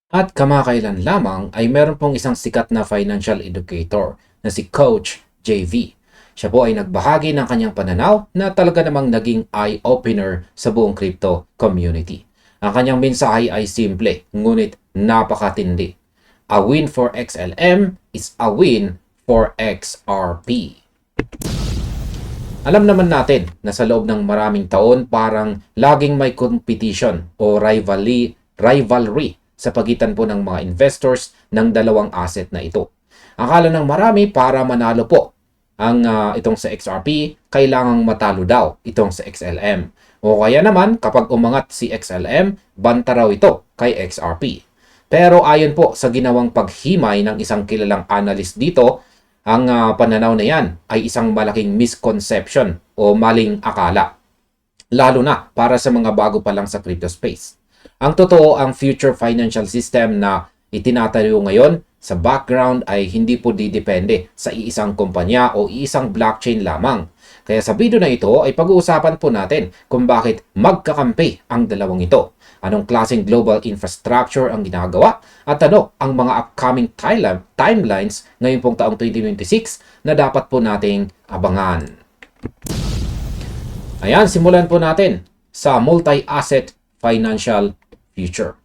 At kamakailan lamang ay meron pong isang sikat na financial educator na si Coach JV. Siya po ay nagbahagi ng kanyang pananaw na talaga namang naging eye-opener sa buong crypto community. Ang kanyang mensahe ay simple, ngunit napakatindi. A win for XLM is a win for XRP. Alam naman natin na sa loob ng maraming taon parang laging may competition o rivalry sa pagitan po ng mga investors ng dalawang asset na ito. Akala ng marami para manalo po ang itong sa XRP, kailangang matalo daw itong sa XLM. O kaya naman kapag umangat si XLM, banta raw ito kay XRP. Pero ayon po sa ginawang paghimay ng isang kilalang analyst dito, ang pananaw na yan ay isang malaking misconception o maling akala, lalo na para sa mga bago pa lang sa crypto space. Ang totoo, ang future financial system na itinatayo ngayon sa background ay hindi po didepende sa iisang kumpanya o iisang blockchain lamang. Kaya sa video na ito ay pag-uusapan po natin kung bakit magkakampi ang dalawang ito. Anong klaseng global infrastructure ang ginagawa at ano ang mga upcoming timelines ngayon pong taong 2026 na dapat po nating abangan. Ayan, simulan po natin sa multi-asset financial future.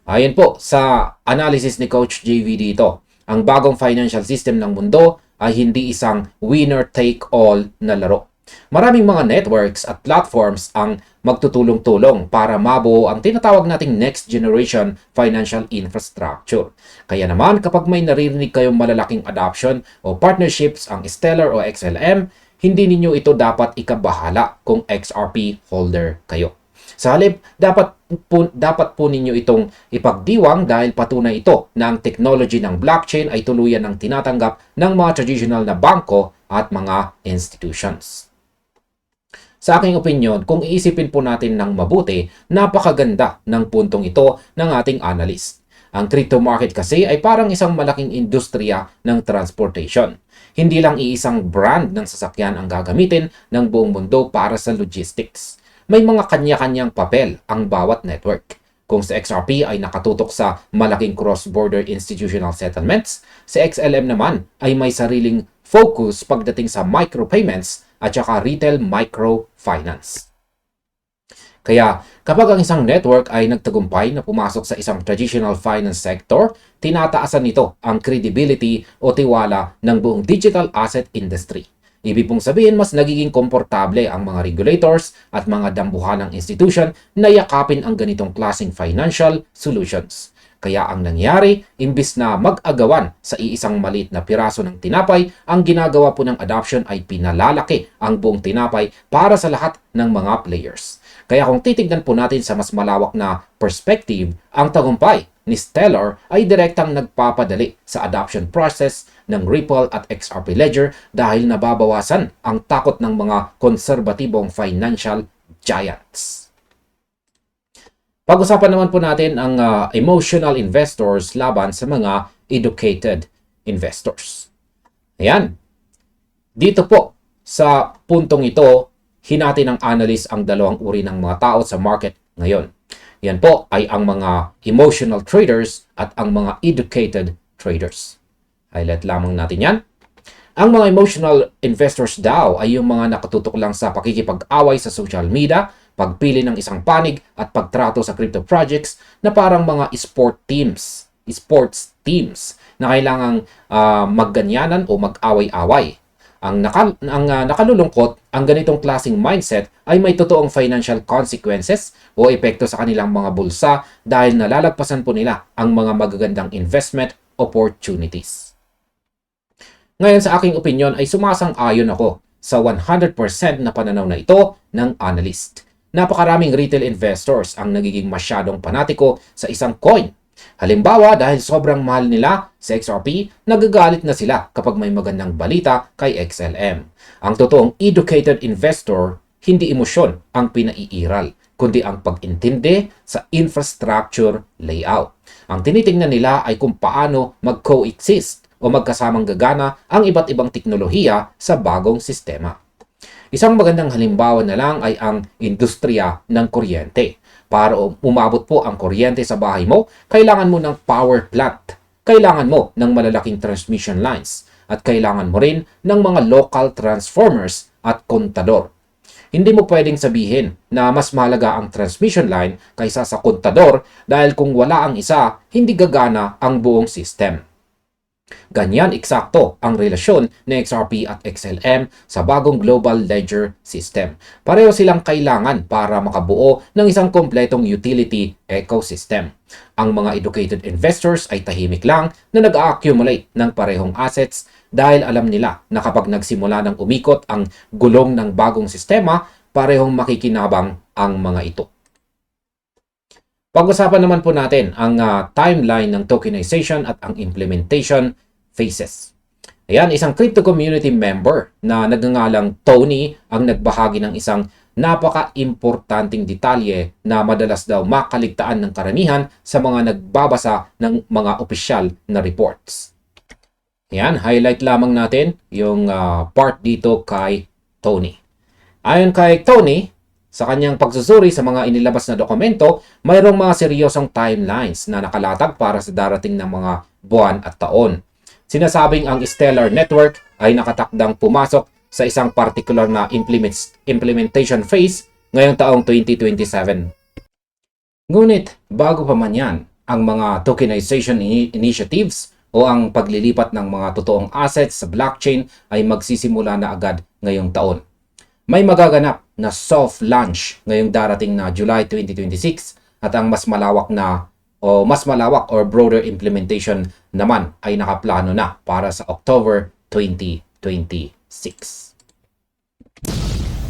Ayon po sa analysis ni Coach JV dito, ang bagong financial system ng mundo ay hindi isang winner-take-all na laro. Maraming mga networks at platforms ang magtutulong-tulong para mabuo ang tinatawag nating next generation financial infrastructure. Kaya naman kapag may naririnig kayong malalaking adoption o partnerships ang Stellar o XLM, hindi ninyo ito dapat ikabahala kung XRP holder kayo. Sa halip, dapat po ninyo itong ipagdiwang dahil patunay ito na ang technology ng blockchain ay tuluyan ng tinatanggap ng mga traditional na bangko at mga institutions. Sa aking opinion, kung iisipin po natin ng mabuti, napakaganda ng puntong ito ng ating analyst. Ang crypto market kasi ay parang isang malaking industriya ng transportation. Hindi lang iisang brand ng sasakyan ang gagamitin ng buong mundo para sa logistics. May mga kanya-kanyang papel ang bawat network. Kung sa XRP ay nakatutok sa malaking cross-border institutional settlements, sa XLM naman ay may sariling focus pagdating sa micropayments at saka retail microfinance. Kaya kapag ang isang network ay nagtagumpay na pumasok sa isang traditional finance sector, tinataasan nito ang credibility o tiwala ng buong digital asset industry. Ibig pong sabihin, mas nagiging komportable ang mga regulators at mga dambuhalang institution na yakapin ang ganitong klaseng financial solutions. Kaya ang nangyari, imbis na mag-agawan sa iisang maliit na piraso ng tinapay, ang ginagawa po ng adoption ay pinalalaki ang buong tinapay para sa lahat ng mga players. Kaya kung titignan po natin sa mas malawak na perspective, ang tagumpay ni Stellar ay direktang nagpapadali sa adoption process ng Ripple at XRP Ledger dahil nababawasan ang takot ng mga konserbatibong financial giants. Pag-usapan naman po natin ang emotional investors laban sa mga educated investors. Ayan. Dito po sa puntong ito, hinati ng analyst ang dalawang uri ng mga tao sa market ngayon. Yan po ay ang mga emotional traders at ang mga educated traders. Highlight lamang natin yan. Ang mga emotional investors daw ay yung mga nakatutok lang sa pakikipag-away sa social media, pagpili ng isang panig at pagtrato sa crypto projects na parang mga sports teams na kailangang magganyanan o mag-away-away. Ang nakalulungkot, ang ganitong klaseng mindset ay may totoong financial consequences o epekto sa kanilang mga bulsa dahil nalalagpasan po nila ang mga magagandang investment opportunities. Ngayon sa aking opinion ay sumasang-ayon ako sa 100% na pananaw na ito ng analyst. Napakaraming retail investors ang nagiging masyadong panatiko sa isang coin. Halimbawa, dahil sobrang mahal nila sa XRP, nagagalit na sila kapag may magandang balita kay XLM. Ang totoong educated investor, hindi emosyon ang pinaiiral, kundi ang pag-intindi sa infrastructure layout. Ang tinitingnan nila ay kung paano mag-coexist o magkasamang gagana ang iba't ibang teknolohiya sa bagong sistema. Isang magandang halimbawa na lang ay ang industriya ng kuryente. Para umabot po ang kuryente sa bahay mo, kailangan mo ng power plant. Kailangan mo ng malalaking transmission lines. At kailangan mo rin ng mga local transformers at kontador. Hindi mo pwedeng sabihin na mas mahalaga ang transmission line kaysa sa kontador dahil kung wala ang isa, hindi gagana ang buong system. Ganyan eksakto ang relasyon ng XRP at XLM sa bagong Global Ledger System. Pareho silang kailangan para makabuo ng isang kompletong utility ecosystem. Ang mga educated investors ay tahimik lang na nag-accumulate ng parehong assets dahil alam nila na kapag nagsimula ng umikot ang gulong ng bagong sistema, parehong makikinabang ang mga ito. Pag-usapan naman po natin ang timeline ng tokenization at ang implementation phases. Ayan, isang crypto community member na nagngangalang Tony ang nagbahagi ng isang napaka-importanting detalye na madalas daw makaligtaan ng karamihan sa mga nagbabasa ng mga opisyal na reports. Ayan, highlight lamang natin yung part dito kay Tony. Ayon kay Tony, sa kanyang pagsusuri sa mga inilabas na dokumento, mayroong mga seryosong timelines na nakalatag para sa darating ng mga buwan at taon. Sinasabing ang Stellar Network ay nakatakdang pumasok sa isang particular na implementation phase ngayong taong 2027. Ngunit bago pa man yan, ang mga tokenization initiatives o ang paglilipat ng mga totoong assets sa blockchain ay magsisimula na agad ngayong taon. May magaganap na soft launch ngayong darating na July 2026 at ang mas malawak or broader implementation naman ay nakaplano na para sa October 2026.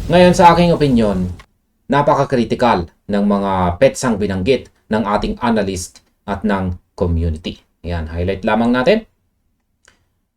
Ngayon sa aking opinyon, napaka-critical ng mga petsang binanggit ng ating analyst at ng community. Yan, highlight lamang natin.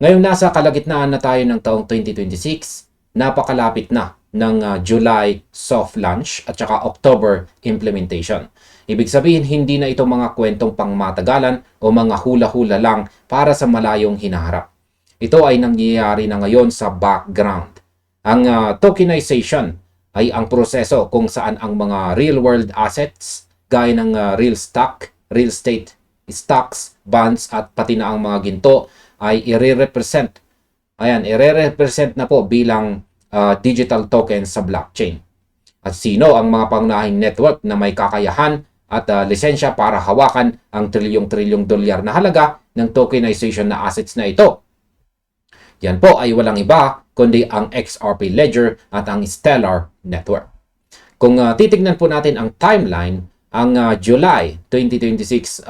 Ngayong nasa kalagitnaan na tayo ng taong 2026, napakalapit na ng July soft launch at saka October implementation. Ibig sabihin, hindi na ito mga kwentong pangmatagalan o mga hula-hula lang para sa malayong hinaharap. Ito ay nangyayari na ngayon sa background. Ang tokenization ay ang proseso kung saan ang mga real-world assets gaya ng real estate, stocks, bonds at pati na ang mga ginto ay i-represent na po bilang digital tokens sa blockchain. At sino ang mga pangunahing network na may kakayahan at lisensya para hawakan ang trilyong-trilyong dolyar na halaga ng tokenization na assets na ito? Yan po ay walang iba kundi ang XRP Ledger at ang Stellar Network. Kung titignan po natin ang timeline, ang July 2026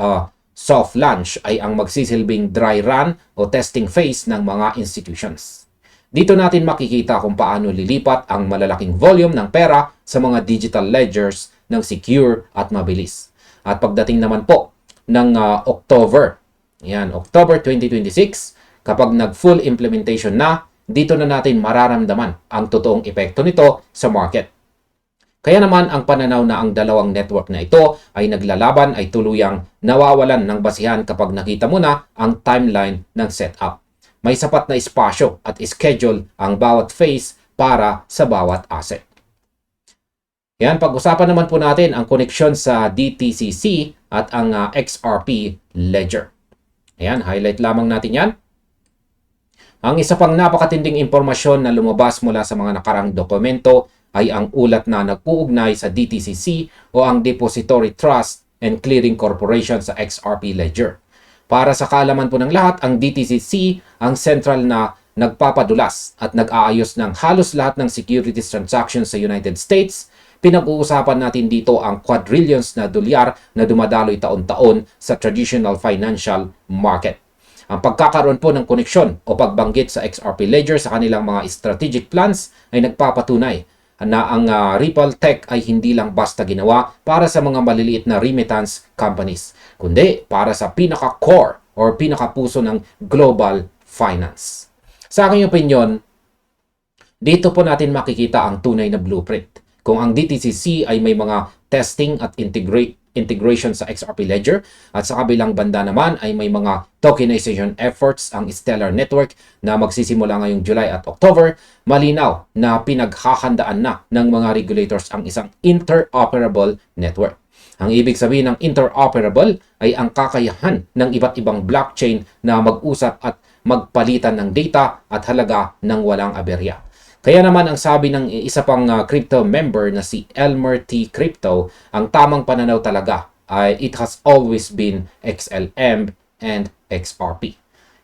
soft launch ay ang magsisilbing dry run o testing phase ng mga institutions. Dito natin makikita kung paano lilipat ang malalaking volume ng pera sa mga digital ledgers ng secure at mabilis. At pagdating naman po ng October 2026, kapag nag-full implementation na, dito na natin mararamdaman ang totoong epekto nito sa market. Kaya naman ang pananaw na ang dalawang network na ito ay naglalaban ay tuluyang nawawalan ng basihan kapag nakita mo na ang timeline ng setup. May sapat na espasyo at schedule ang bawat phase para sa bawat asset. Yan, pag-usapan naman po natin ang koneksyon sa DTCC at ang XRP Ledger. Ayan, highlight lamang natin yan. Ang isa pang napakatinding impormasyon na lumabas mula sa mga nakarang dokumento ay ang ulat na nag-uugnay sa DTCC o ang Depository Trust and Clearing Corporation sa XRP Ledger. Para sa kaalaman po ng lahat, ang DTCC ang central na nagpapadulas at nag-aayos ng halos lahat ng securities transactions sa United States. Pinag-uusapan natin dito ang quadrillions na dolyar na dumadaloy taon-taon sa traditional financial market. Ang pagkakaroon po ng koneksyon o pagbanggit sa XRP Ledger sa kanilang mga strategic plans ay nagpapatunay na ang Ripple Tech ay hindi lang basta ginawa para sa mga maliliit na remittance companies, kundi para sa pinaka-core or pinaka-puso ng global finance. Sa aking opinion, dito po natin makikita ang tunay na blueprint. Kung ang DTCC ay may mga testing at integration sa XRP Ledger at sa kabilang banda naman ay may mga tokenization efforts ang Stellar Network na magsisimula ngayong July at October, malinaw na pinaghahandaan na ng mga regulators ang isang interoperable network. Ang ibig sabihin ng interoperable ay ang kakayahan ng iba't ibang blockchain na mag-usap at magpalitan ng data at halaga ng walang aberya. Kaya naman ang sabi ng isa pang crypto member na si Elmer T. Crypto, ang tamang pananaw talaga ay it has always been XLM and XRP.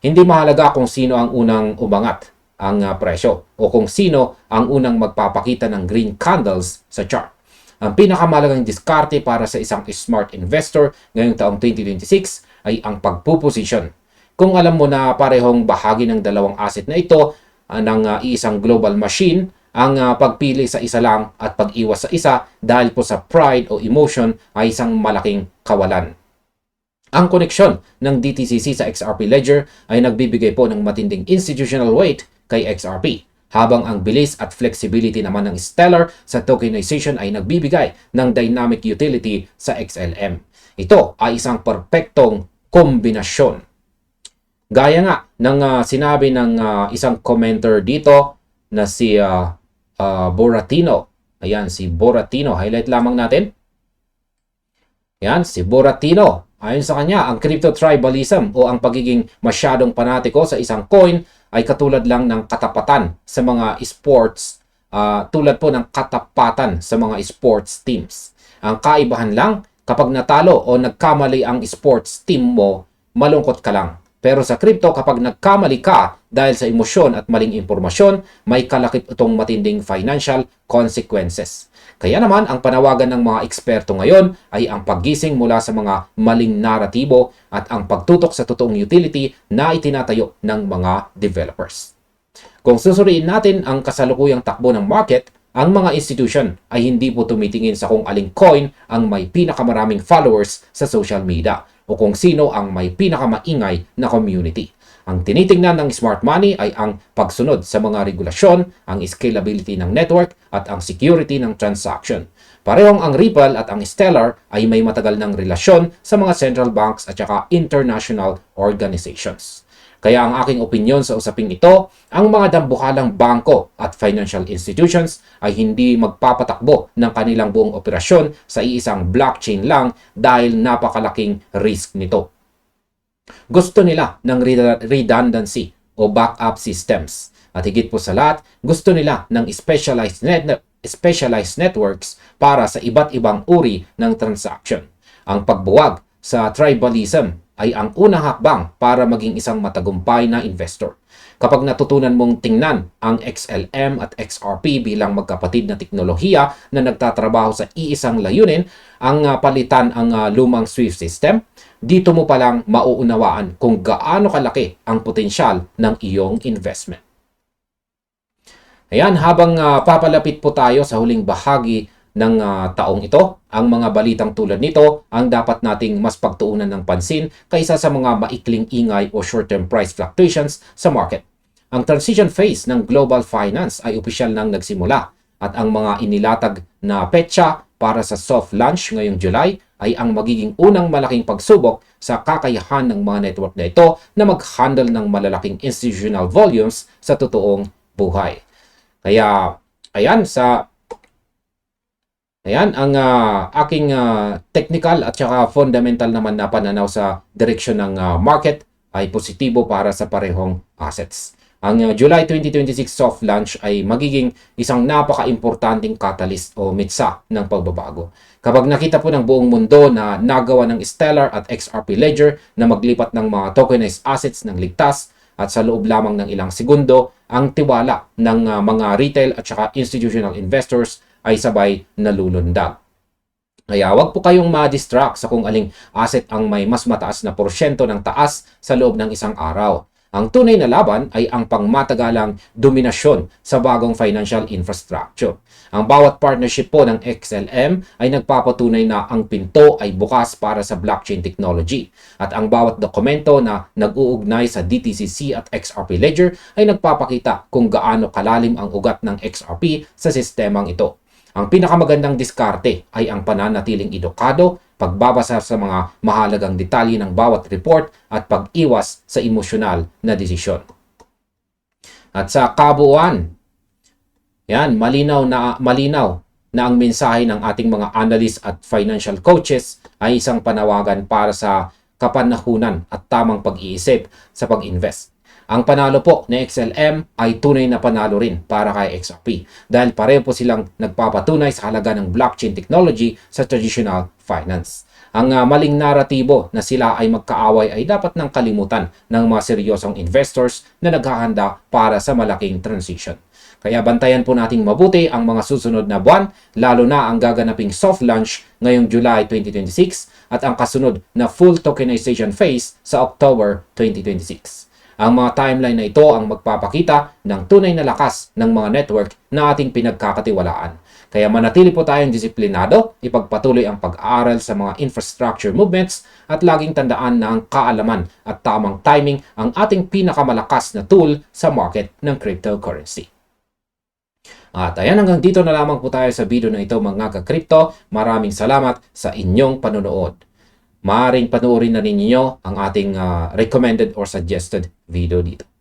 Hindi mahalaga kung sino ang unang umangat ang presyo o kung sino ang unang magpapakita ng green candles sa chart. Ang pinakamalagang diskarte para sa isang smart investor ngayong taong 2026 ay ang pagpuposisyon. Kung alam mo na parehong bahagi ng dalawang asset na ito ng isang global machine, ang pagpili sa isa lang at pag-iwas sa isa dahil po sa pride o emotion ay isang malaking kawalan. Ang koneksyon ng DTCC sa XRP Ledger ay nagbibigay po ng matinding institutional weight kay XRP, habang ang bilis at flexibility naman ng Stellar sa tokenization ay nagbibigay ng dynamic utility sa XLM. Ito ay isang perpektong kombinasyon. Gaya nga ng sinabi ng isang commenter dito na si Boratino. Ayan, si Boratino. Highlight lamang natin. Ayan, si Boratino. Ayon sa kanya, ang crypto tribalism o ang pagiging masyadong panatiko sa isang coin ay katulad lang ng katapatan sa mga sports, tulad po ng katapatan sa mga sports teams. Ang kaibahan lang, kapag natalo o nagkamali ang sports team mo, malungkot ka lang. Pero sa crypto, kapag nagkamali ka dahil sa emosyon at maling impormasyon, may kalakip itong matinding financial consequences. Kaya naman, ang panawagan ng mga eksperto ngayon ay ang paggising mula sa mga maling naratibo at ang pagtutok sa totoong utility na itinatayo ng mga developers. Kung susuriin natin ang kasalukuyang takbo ng market, ang mga institution ay hindi po tumitingin sa kung aling coin ang may pinakamaraming followers sa social media o kung sino ang may pinakamaingay na community. Ang tinitingnan ng smart money ay ang pagsunod sa mga regulasyon, ang scalability ng network at ang security ng transaction. Parehong ang Ripple at ang Stellar ay may matagal ng relasyon sa mga central banks at saka international organizations. Kaya ang aking opinyon sa usaping ito, ang mga dambuhalang bangko at financial institutions ay hindi magpapatakbo ng kanilang buong operasyon sa iisang blockchain lang dahil napakalaking risk nito. Gusto nila ng redundancy o backup systems. At higit po sa lahat, gusto nila ng specialized networks para sa iba't ibang uri ng transaction. Ang pagbuwag sa tribalism ay ang unang hakbang para maging isang matagumpay na investor. Kapag natutunan mong tingnan ang XLM at XRP bilang magkapatid na teknolohiya na nagtatrabaho sa iisang layunin, ang palitan ang lumang SWIFT system, dito mo palang mauunawaan kung gaano kalaki ang potensyal ng iyong investment. Ayan, habang papalapit po tayo sa huling bahagi ng taong ito, ang mga balitang tulad nito ang dapat nating mas pagtuunan ng pansin kaysa sa mga maikling ingay o short-term price fluctuations sa market. Ang transition phase ng global finance ay opisyal nang nagsimula at ang mga inilatag na petsa para sa soft launch ngayong July ay ang magiging unang malaking pagsubok sa kakayahan ng mga network na ito na mag-handle ng malalaking institutional volumes sa totoong buhay. Kaya, ayan ang aking technical at saka fundamental naman na pananaw sa direksyon ng market ay positibo para sa parehong assets. Ang July 2026 soft launch ay magiging isang napaka-importanting catalyst o mitsa ng pagbabago. Kapag nakita po ng buong mundo na nagawa ng Stellar at XRP Ledger na maglipat ng mga tokenized assets ng ligtas at sa loob lamang ng ilang segundo, ang tiwala ng mga retail at saka institutional investors ay sabay nalulundag. Kaya wag po kayong ma-distract sa kung aling asset ang may mas mataas na porsyento ng taas sa loob ng isang araw. Ang tunay na laban ay ang pangmatagalang dominasyon sa bagong financial infrastructure. Ang bawat partnership po ng XLM ay nagpapatunay na ang pinto ay bukas para sa blockchain technology. At ang bawat dokumento na nag-uugnay sa DTCC at XRP Ledger ay nagpapakita kung gaano kalalim ang ugat ng XRP sa sistemang ito. Ang pinakamagandang diskarte ay ang pananatiling edukado, pagbabasa sa mga mahalagang detalye ng bawat report at pag-iwas sa emosyonal na desisyon. At sa kabuuan, yan, malinaw na ang mensahe ng ating mga analysts at financial coaches ay isang panawagan para sa kapanahunan at tamang pag-iisip sa pag-invest. Ang panalo po ni XLM ay tunay na panalo rin para kay XRP dahil pareho po silang nagpapatunay sa halaga ng blockchain technology sa traditional finance. Ang maling naratibo na sila ay magkaaway ay dapat nang kalimutan ng mga seryosong investors na naghahanda para sa malaking transition. Kaya bantayan po nating mabuti ang mga susunod na buwan, lalo na ang gaganaping soft launch ngayong July 2026 at ang kasunod na full tokenization phase sa October 2026. Ang mga timeline na ito ang magpapakita ng tunay na lakas ng mga network na ating pinagkakatiwalaan. Kaya manatili po tayong disiplinado, ipagpatuloy ang pag-aaral sa mga infrastructure movements at laging tandaan na ang kaalaman at tamang timing ang ating pinakamalakas na tool sa market ng cryptocurrency. At ayan, hanggang dito na lamang po tayo sa video na ito mga ka-crypto. Maraming salamat sa inyong panonood. Maaaring panoorin na ninyo ang ating recommended or suggested video dito.